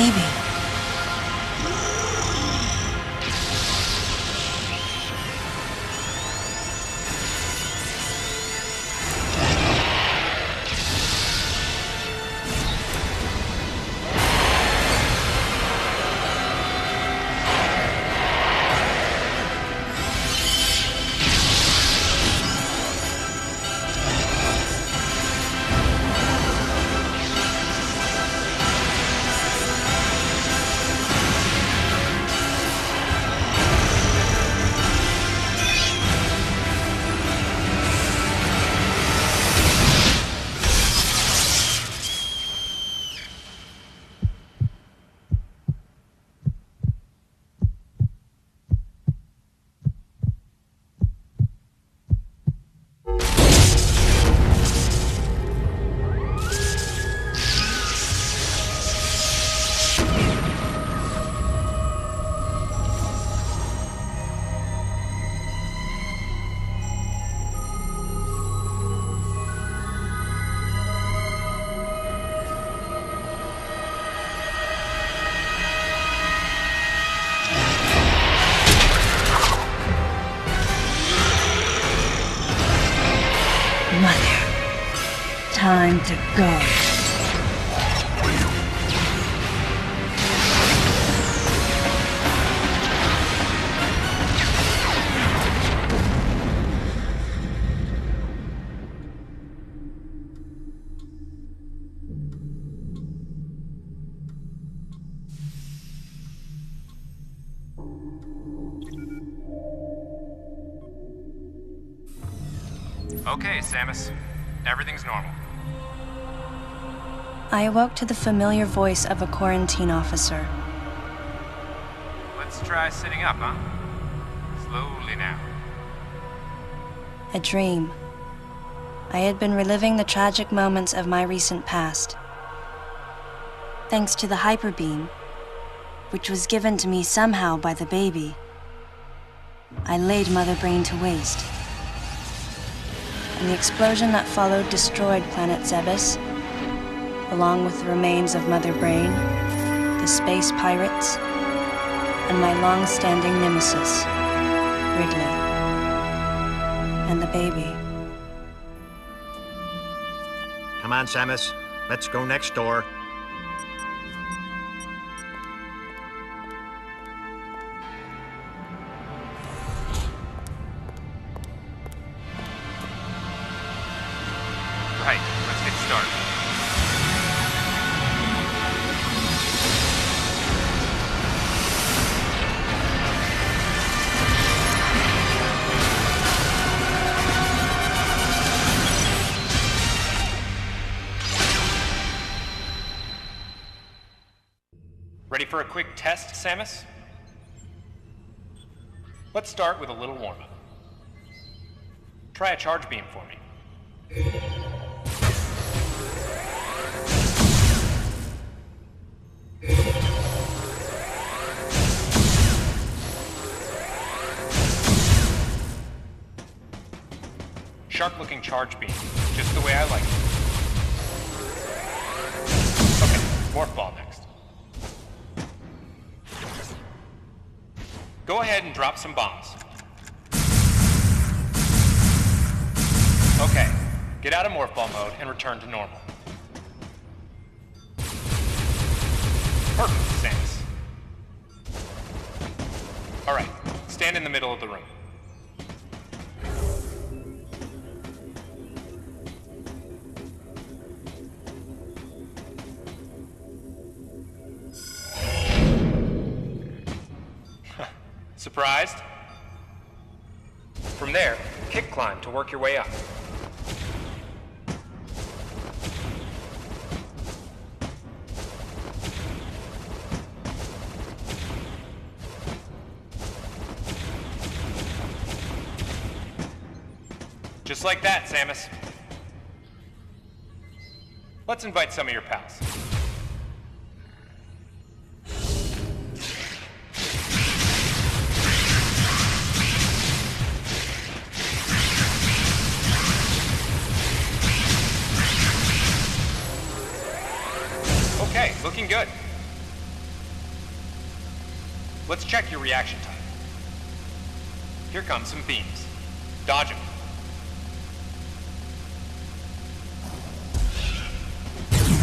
baby. Mother, time to go. Okay, Samus. Everything's normal. I awoke to the familiar voice of a quarantine officer. Let's try sitting up, huh? Slowly now. A dream. I had been reliving the tragic moments of my recent past. Thanks to the hyper beam, which was given to me somehow by the baby, I laid Mother Brain to waste. And the explosion that followed destroyed Planet Zebes, along with the remains of Mother Brain, the space pirates, and my long-standing nemesis, Ridley, and the baby. Come on, Samus. Let's go next door. Right, let's get started. Ready for a quick test, Samus? Let's start with a little warm-up. Try a charge beam for me. Sharp-looking charge beam, just the way I like it. Okay, morph ball next. Go ahead and drop some bombs. Okay, get out of morph ball mode and return to normal. Perfect, Samus. All right, stand in the middle of the room. Surprised? From there, kick climb to work your way up. Just like that, Samus. Let's invite some of your pals. Okay, looking good. Let's check your reaction time. Here come some beams. Dodge them.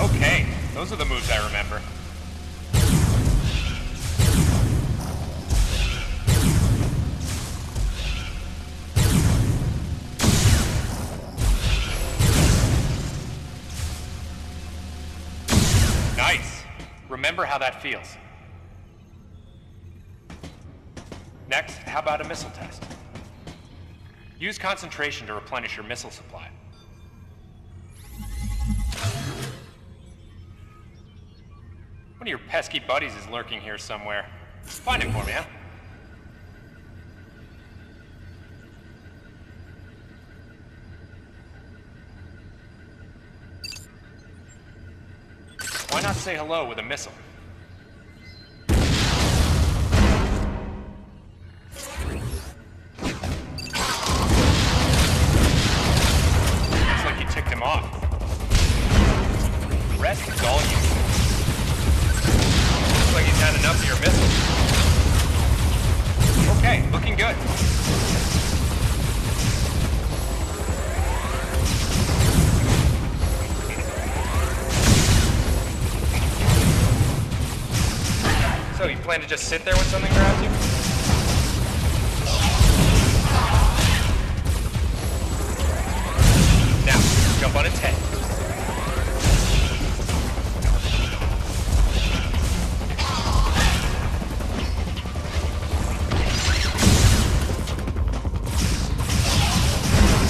Okay, those are the moves I remember. Nice. Remember how that feels. Next, how about a missile test? Use concentration to replenish your missile supply. One of your pesky buddies is lurking here somewhere. Find him for me, huh? Why not say hello with a missile? Looks like you ticked him off. The rest is all you. Looks like he's had enough of your missiles. Okay, looking good. So, you plan to just sit there when something grabs you? Now, jump on its head.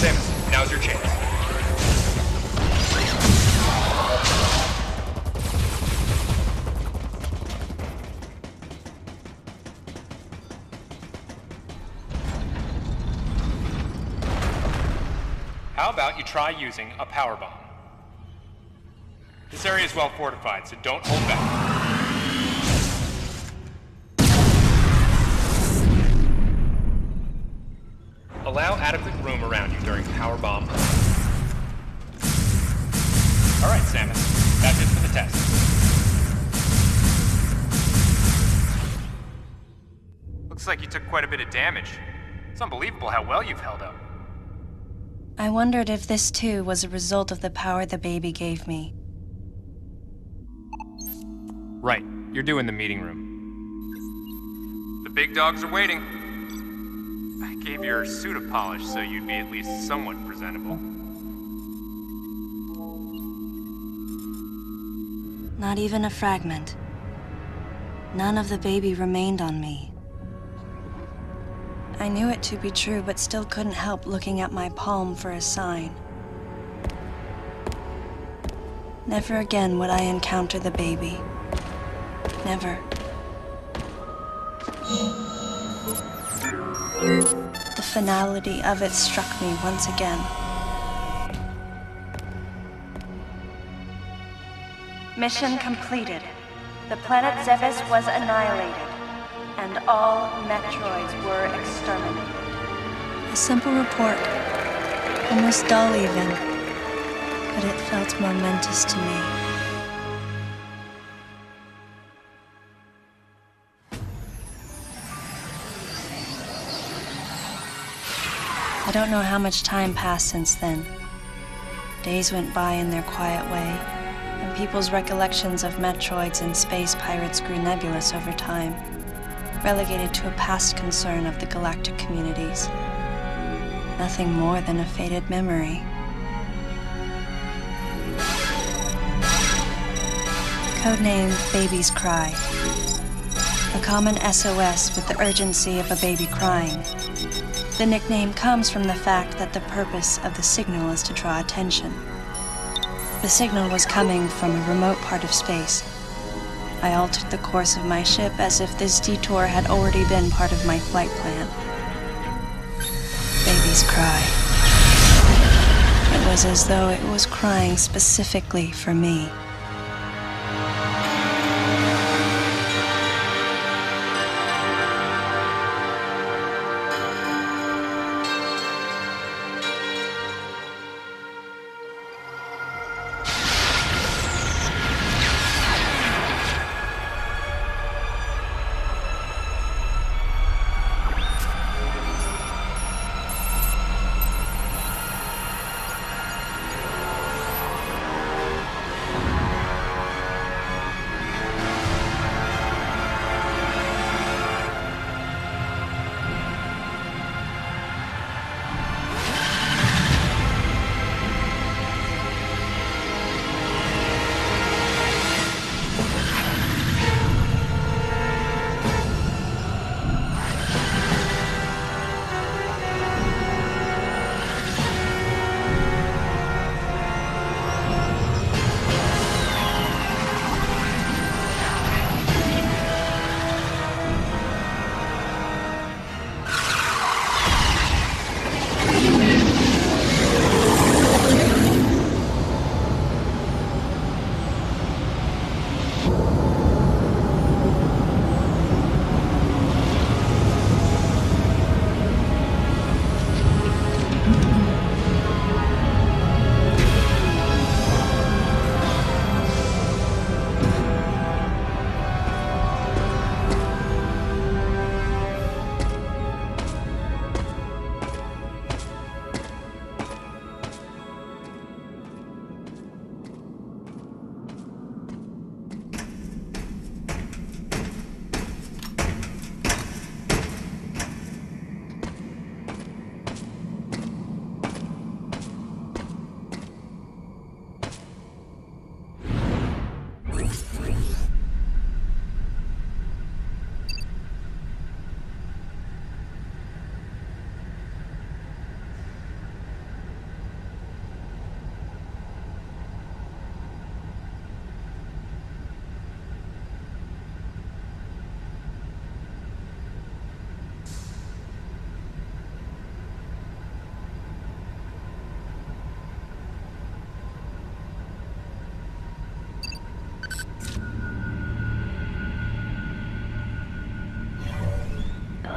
Samus, now's your chance. How about you try using a power bomb? This area is well fortified, so don't hold back. Allow adequate room around you during power bomb. All right, Samus, that's it for the test. Looks like you took quite a bit of damage. It's unbelievable how well you've held up. I wondered if this too was a result of the power the baby gave me. Right, you're due in the meeting room. The big dogs are waiting. I gave your suit a polish so you'd be at least somewhat presentable. Not even a fragment. None of the baby remained on me. I knew it to be true, but still couldn't help looking at my palm for a sign. Never again would I encounter the baby. Never. The finality of it struck me once again. Mission completed. The planet Zebes was annihilated, and all Metroids were exterminated. A simple report, almost dull even, but it felt momentous to me. I don't know how much time passed since then. Days went by in their quiet way, and people's recollections of Metroids and space pirates grew nebulous over time, relegated to a past concern of the galactic communities. Nothing more than a faded memory. Codename Baby's Cry. A common SOS with the urgency of a baby crying. The nickname comes from the fact that the purpose of the signal is to draw attention. The signal was coming from a remote part of space. I altered the course of my ship as if this detour had already been part of my flight plan. Baby's Cry. It was as though it was crying specifically for me.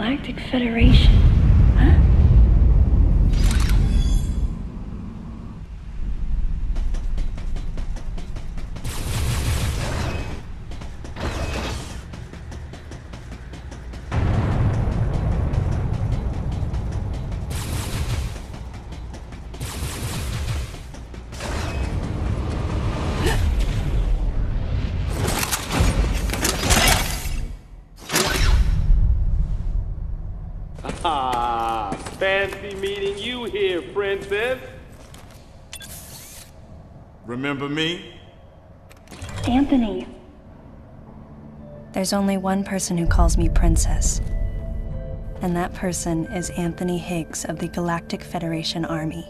Galactic Federation, huh? Ah, fancy meeting you here, princess. Remember me? Anthony. There's only one person who calls me princess. And that person is Anthony Higgs of the Galactic Federation Army.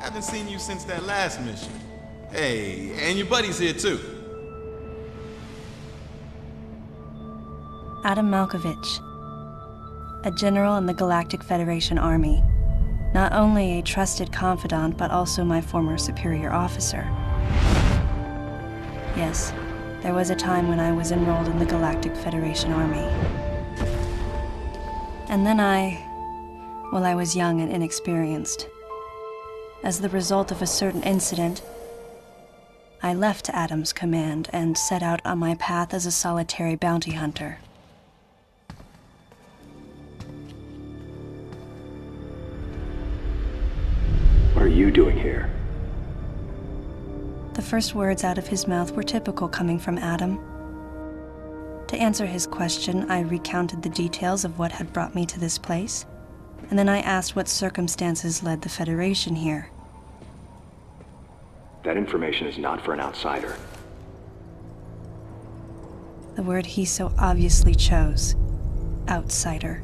Haven't seen you since that last mission. Hey, and your buddy's here too. Adam Malkovich, a general in the Galactic Federation Army. Not only a trusted confidant, but also my former superior officer. Yes, there was a time when I was enrolled in the Galactic Federation Army. And then I was young and inexperienced. As the result of a certain incident, I left Adam's command and set out on my path as a solitary bounty hunter. What are you doing here? The first words out of his mouth were typical coming from Adam. To answer his question, I recounted the details of what had brought me to this place, and then I asked what circumstances led the Federation here. That information is not for an outsider. The word he so obviously chose, outsider,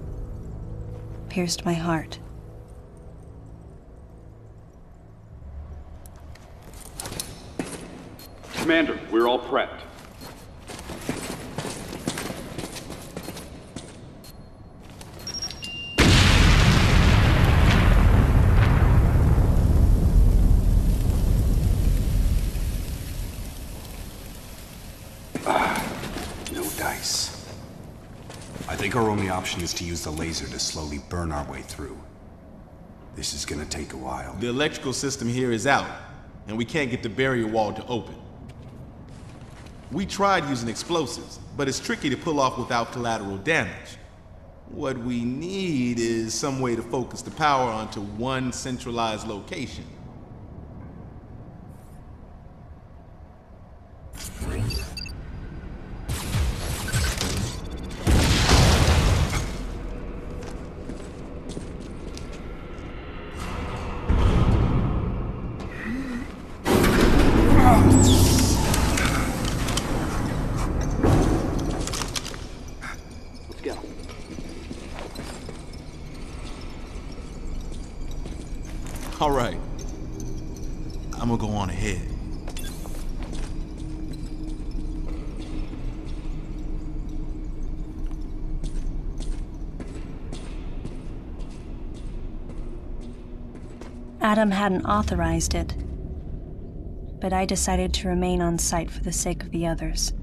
pierced my heart. Commander, we're all prepped. No dice. I think our only option is to use the laser to slowly burn our way through. This is gonna take a while. The electrical system here is out, and we can't get the barrier wall to open. We tried using explosives, but it's tricky to pull off without collateral damage. What we need is some way to focus the power onto one centralized location. Let's go. All right. I'm gonna go on ahead. Adam hadn't authorized it, but I decided to remain on site for the sake of the others.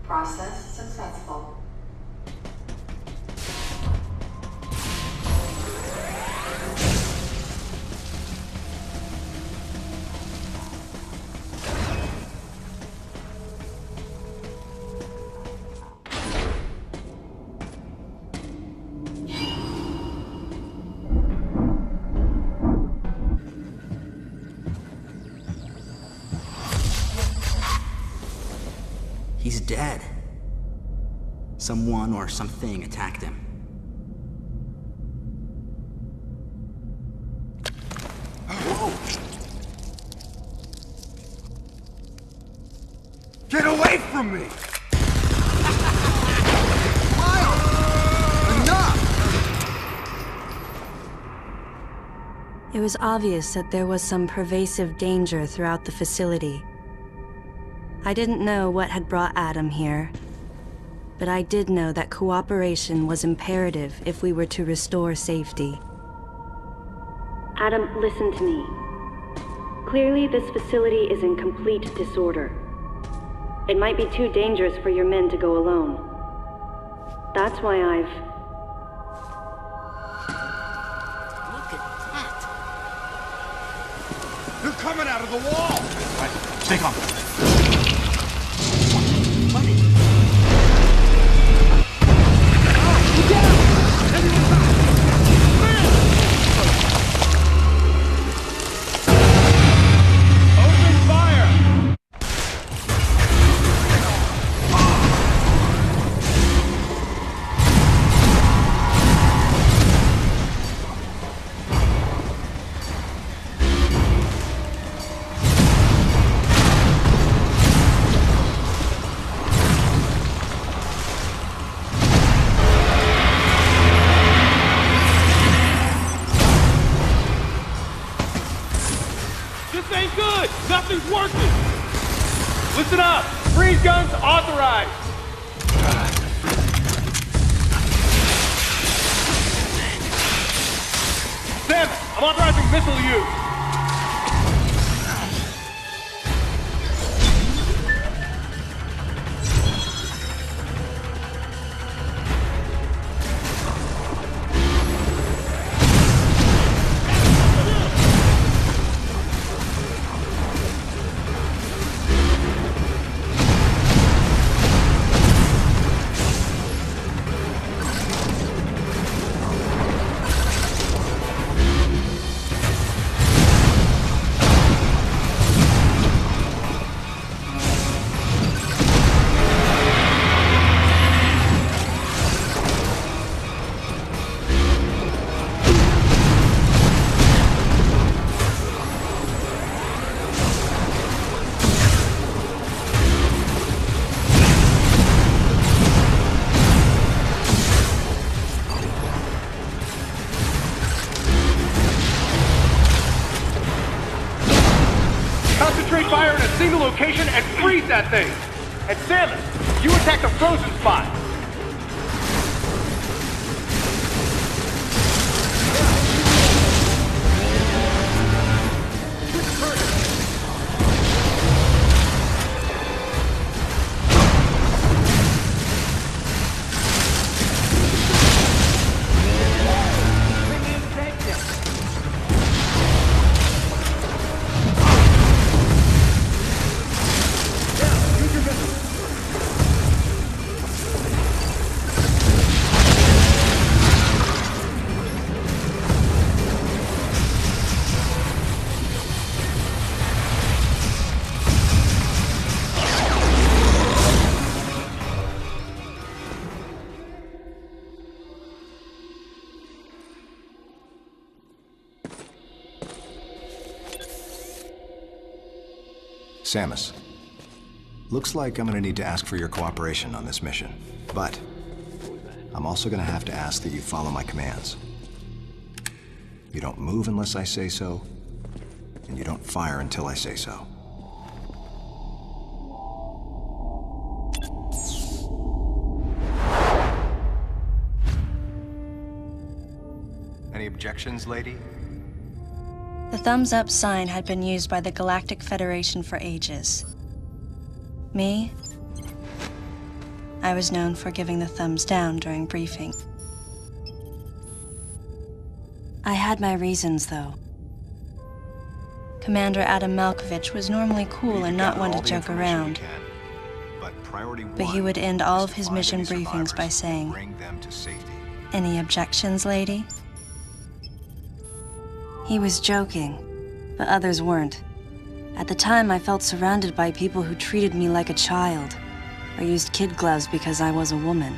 Process successful. He's dead. Someone or something attacked him. Whoa! Get away from me! It was obvious that there was some pervasive danger throughout the facility. I didn't know what had brought Adam here, but I did know that cooperation was imperative if we were to restore safety. Adam, listen to me. Clearly, this facility is in complete disorder. It might be too dangerous for your men to go alone. That's why I've... Look at that! They're coming out of the wall! Right, stay calm. This ain't good! Nothing's working! Listen up! Freeze guns authorized! Samus, I'm authorizing missile use! Concentrate fire in a single location and freeze that thing! And Samus, you attack the frozen spot! Samus, looks like I'm gonna need to ask for your cooperation on this mission. But I'm also gonna have to ask that you follow my commands. You don't move unless I say so, and you don't fire until I say so. Any objections, lady? The thumbs up sign had been used by the Galactic Federation for ages. Me? I was known for giving the thumbs down during briefing. I had my reasons, though. Commander Adam Malkovich was normally cool and not one to joke around. But he would end all of his mission briefings by saying, "Any objections, lady?" He was joking, but others weren't. At the time, I felt surrounded by people who treated me like a child, or used kid gloves because I was a woman.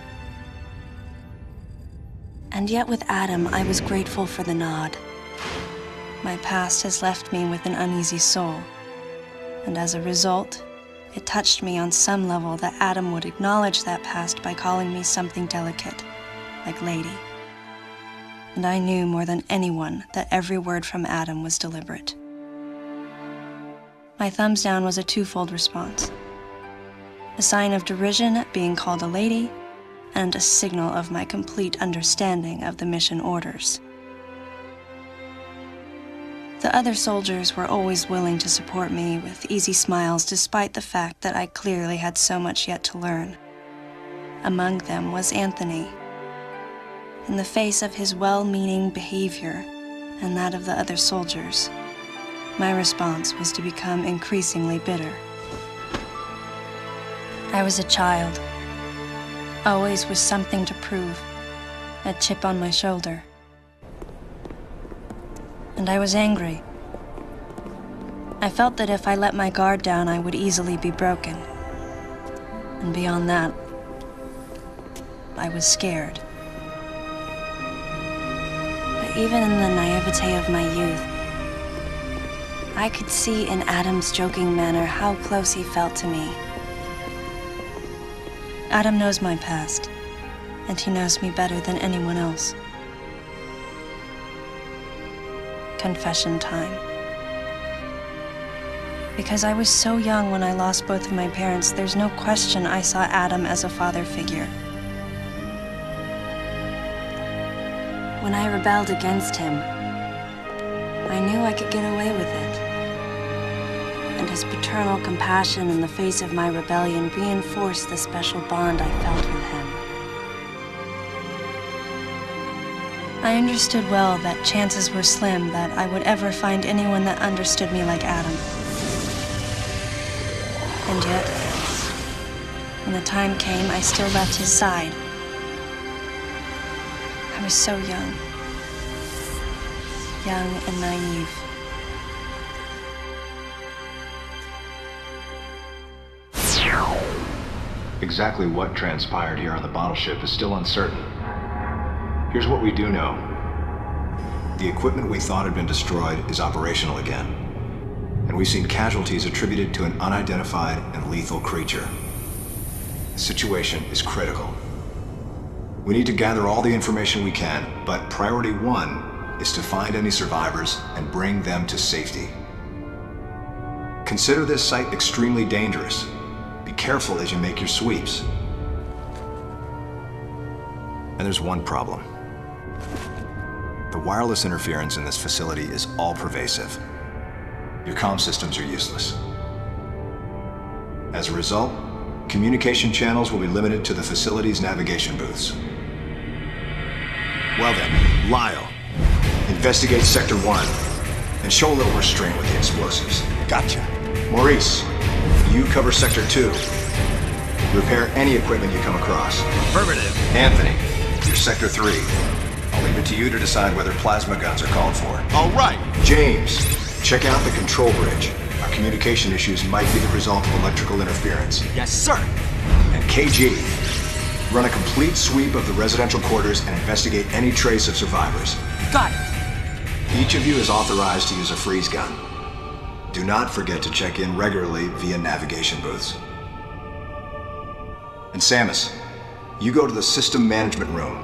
And yet with Adam, I was grateful for the nod. My past has left me with an uneasy soul, and as a result, it touched me on some level that Adam would acknowledge that past by calling me something delicate, like lady. And I knew more than anyone that every word from Adam was deliberate. My thumbs down was a twofold response. A sign of derision at being called a lady, and a signal of my complete understanding of the mission orders. The other soldiers were always willing to support me with easy smiles despite the fact that I clearly had so much yet to learn. Among them was Anthony. In the face of his well-meaning behavior and that of the other soldiers, my response was to become increasingly bitter. I was a child, always with something to prove, a chip on my shoulder. And I was angry. I felt that if I let my guard down, I would easily be broken. And beyond that, I was scared. But even in the naivete of my youth, I could see in Adam's joking manner how close he felt to me. Adam knows my past, and he knows me better than anyone else. Confession time. Because I was so young when I lost both of my parents, there's no question I saw Adam as a father figure. When I rebelled against him, I knew I could get away with it. And his paternal compassion in the face of my rebellion reinforced the special bond I felt with him. I understood well that chances were slim that I would ever find anyone that understood me like Adam. And yet, when the time came, I still left his side. I was so young and naive. Exactly what transpired here on the bottle ship is still uncertain. Here's what we do know. The equipment we thought had been destroyed is operational again. And we've seen casualties attributed to an unidentified and lethal creature. The situation is critical. We need to gather all the information we can, but priority one is to find any survivors and bring them to safety. Consider this site extremely dangerous. Be careful as you make your sweeps. And there's one problem. The wireless interference in this facility is all-pervasive. Your comm systems are useless. As a result, communication channels will be limited to the facility's navigation booths. Well then, Lyle, investigate Sector 1 and show a little restraint with the explosives. Gotcha. Maurice, you cover Sector 2. Repair any equipment you come across. Affirmative. Anthony, you're Sector 3. I'll leave it to you to decide whether plasma guns are called for. All right. James, check out the control bridge. Our communication issues might be the result of electrical interference. Yes, sir. And KG, run a complete sweep of the residential quarters and investigate any trace of survivors. Got it. Each of you is authorized to use a freeze gun. Do not forget to check in regularly via navigation booths. And Samus, you go to the system management room.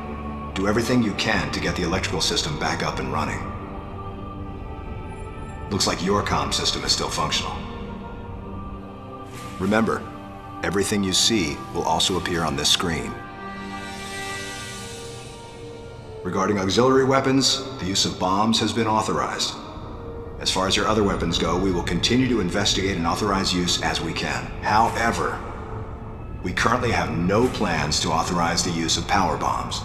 Do everything you can to get the electrical system back up and running. Looks like your comm system is still functional. Remember, everything you see will also appear on this screen. Regarding auxiliary weapons, the use of bombs has been authorized. As far as your other weapons go, we will continue to investigate and authorize use as we can. However, We currently have no plans to authorize the use of power bombs.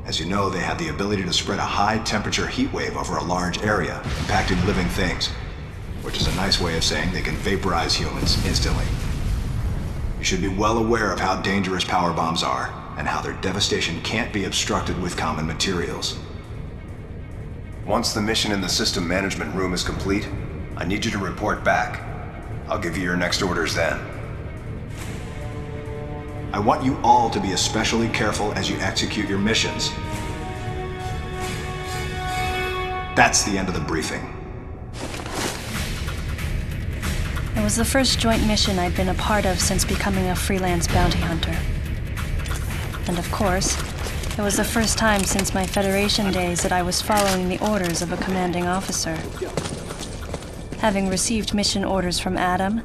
As you know, they have the ability to spread a high-temperature heat wave over a large area, impacting living things, which is a nice way of saying they can vaporize humans instantly. You should be well aware of how dangerous power bombs are, and how their devastation can't be obstructed with common materials. Once the mission in the system management room is complete, I need you to report back. I'll give you your next orders then. I want you all to be especially careful as you execute your missions. That's the end of the briefing. It was the first joint mission I'd been a part of since becoming a freelance bounty hunter. And of course, it was the first time since my Federation days that I was following the orders of a commanding officer. Having received mission orders from Adam,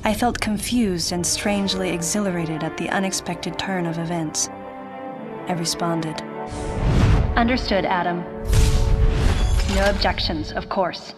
I felt confused and strangely exhilarated at the unexpected turn of events. I responded. Understood, Adam. No objections, of course.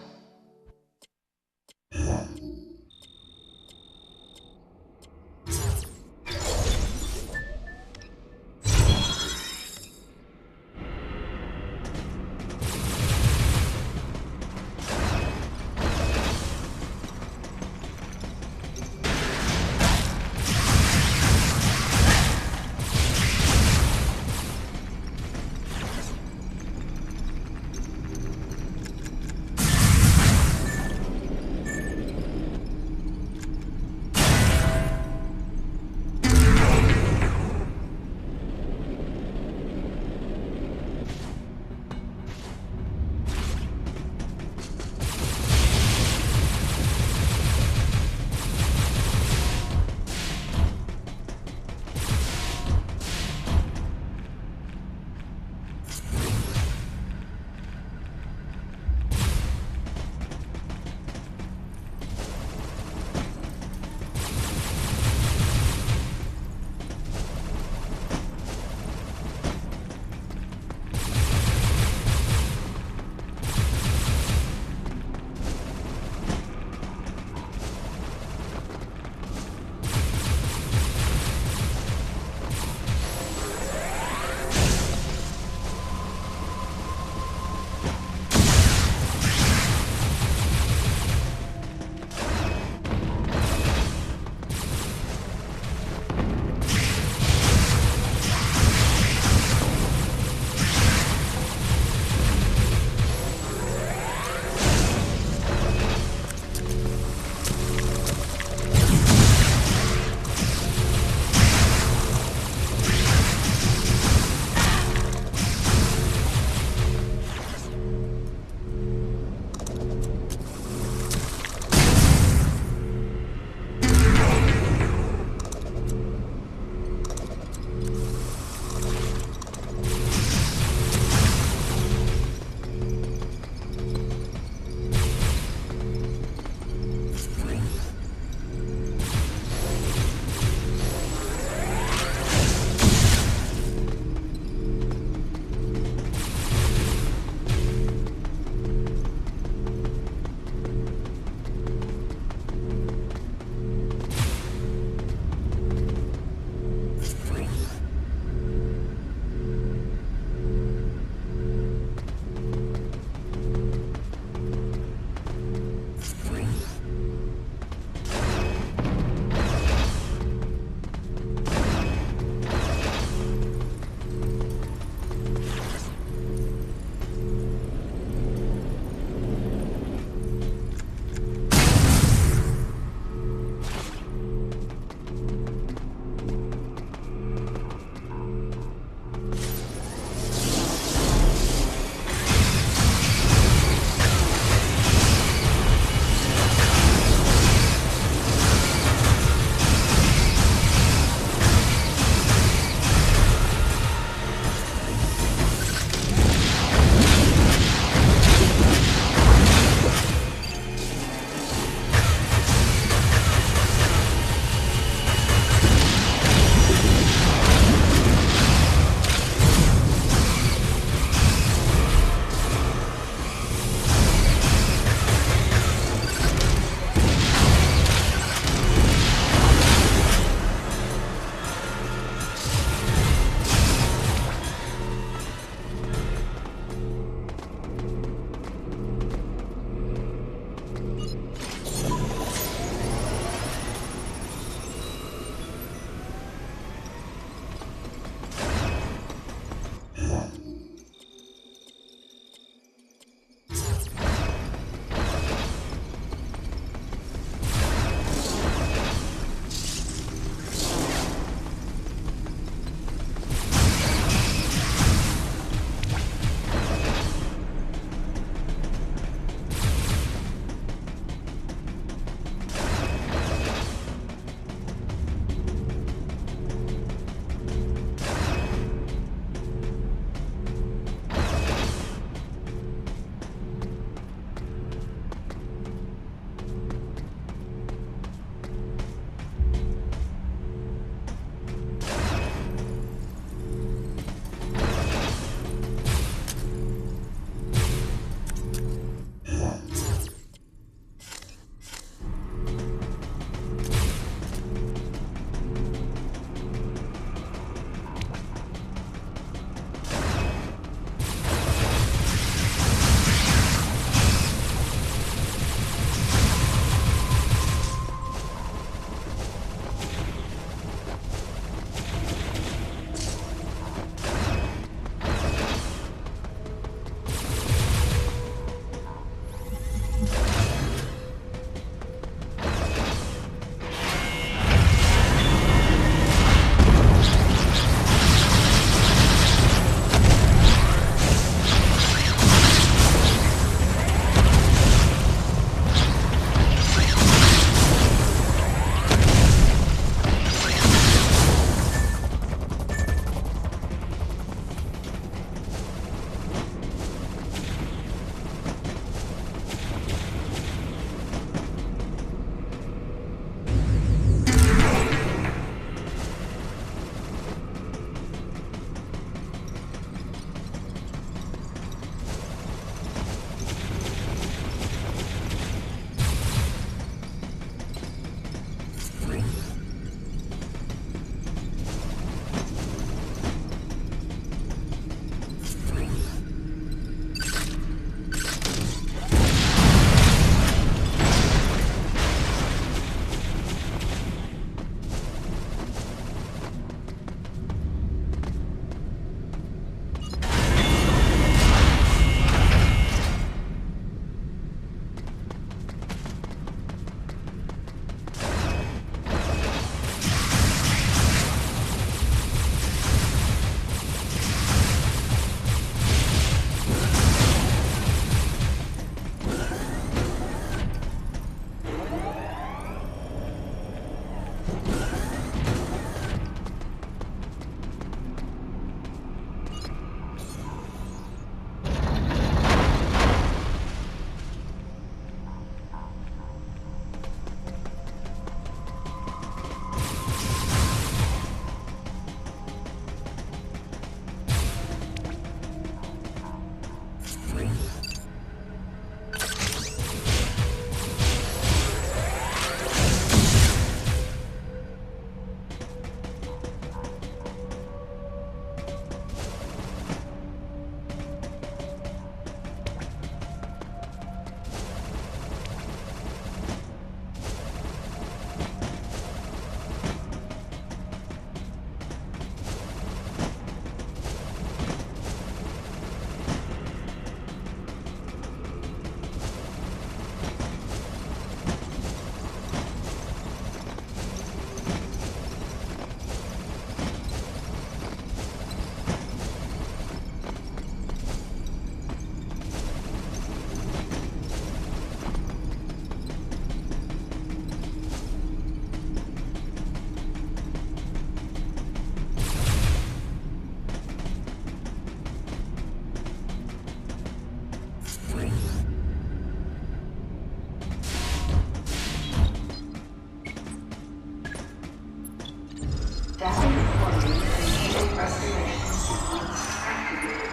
Restoration sequence activated.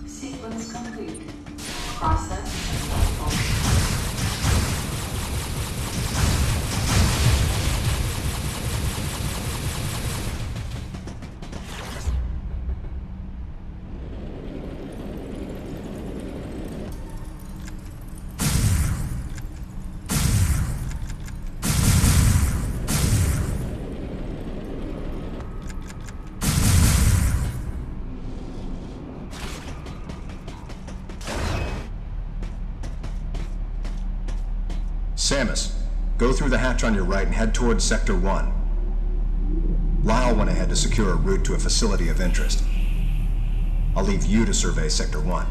Sequence complete. Process successful. Samus, go through the hatch on your right and head towards Sector 1. Lyle went ahead to secure a route to a facility of interest. I'll leave you to survey Sector 1.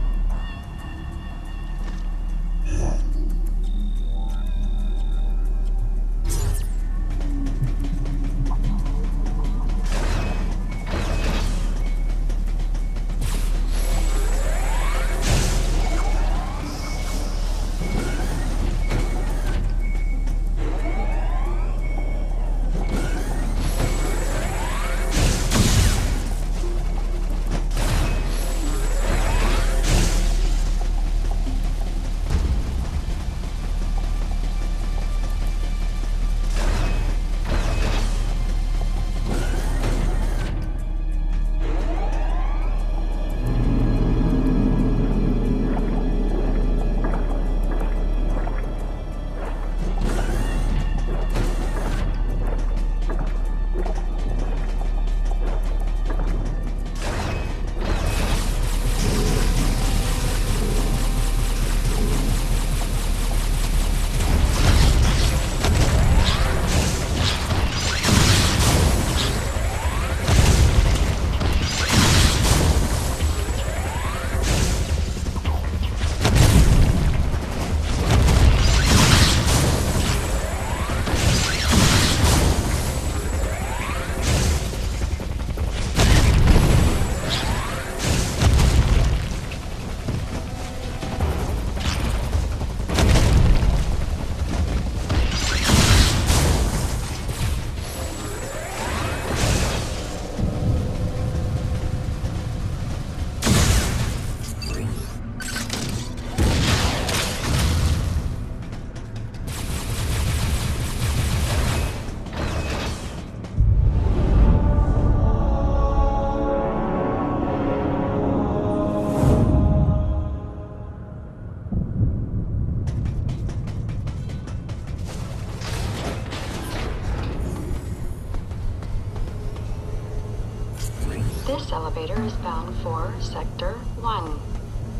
This elevator is bound for Sector 1.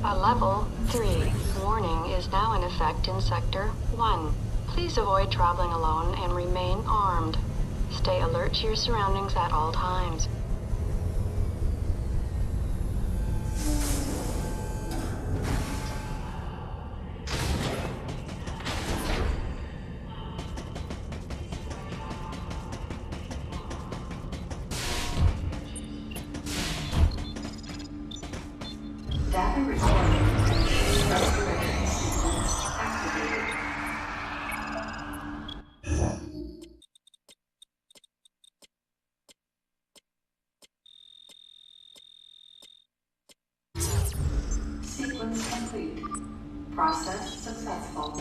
A Level 3 warning is now in effect in Sector 1. Please avoid traveling alone and remain armed. Stay alert to your surroundings at all times. Data recording. Restoration sequence activated. Sequence complete. Process successful.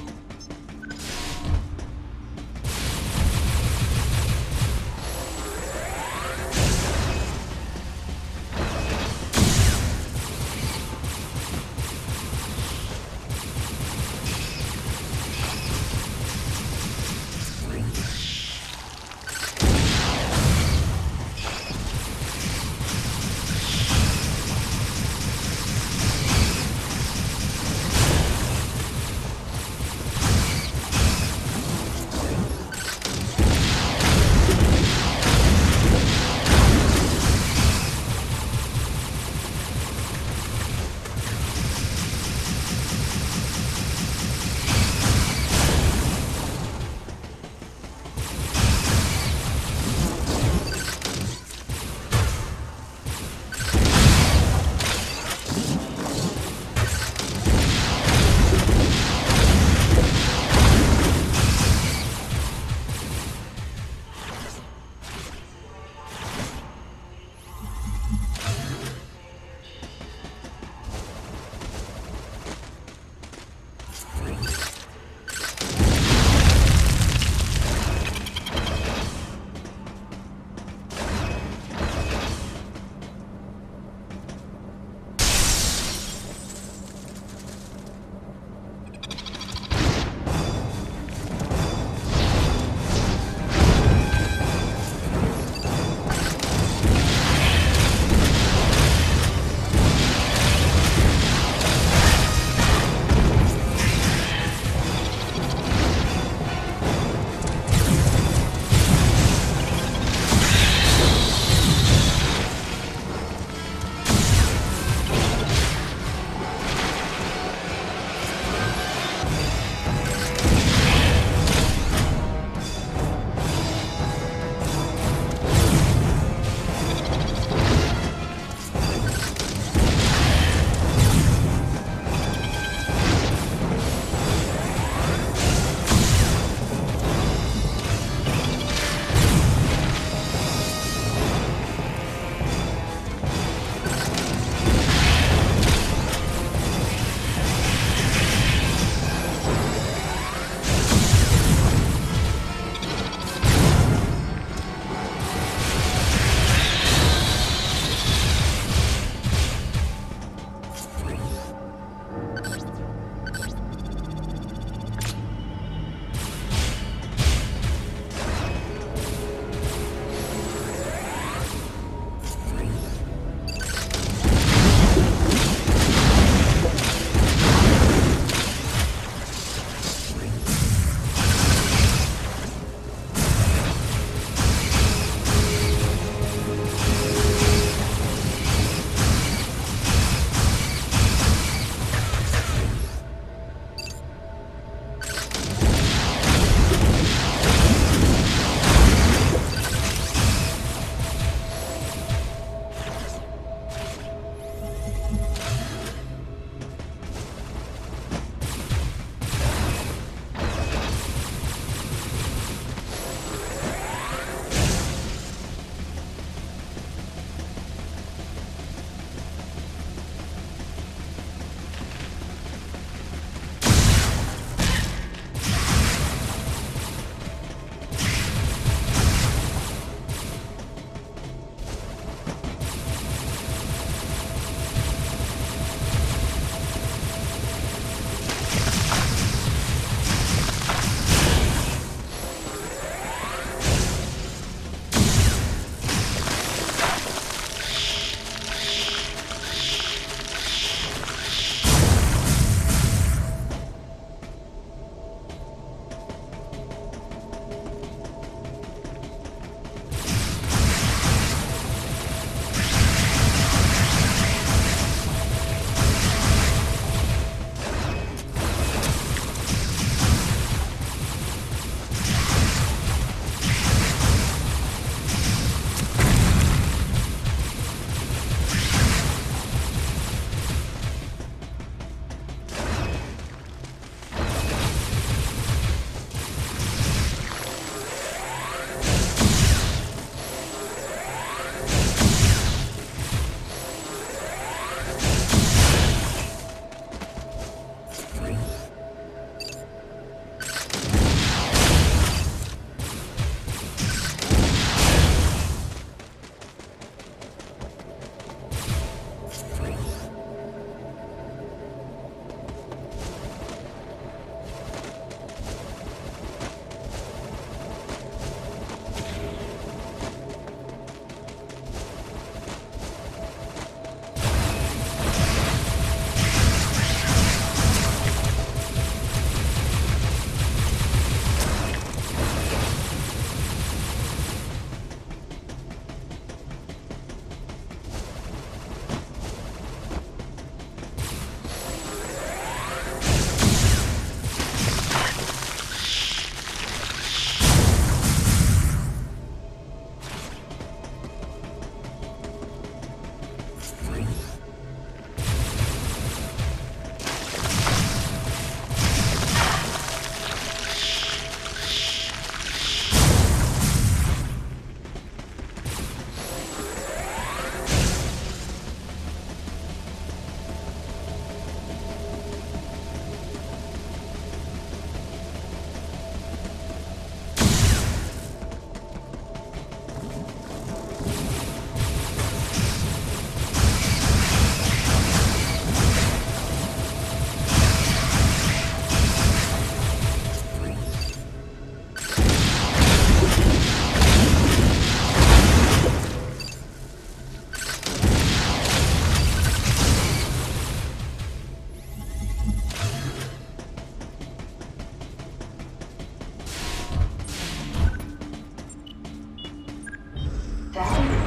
Data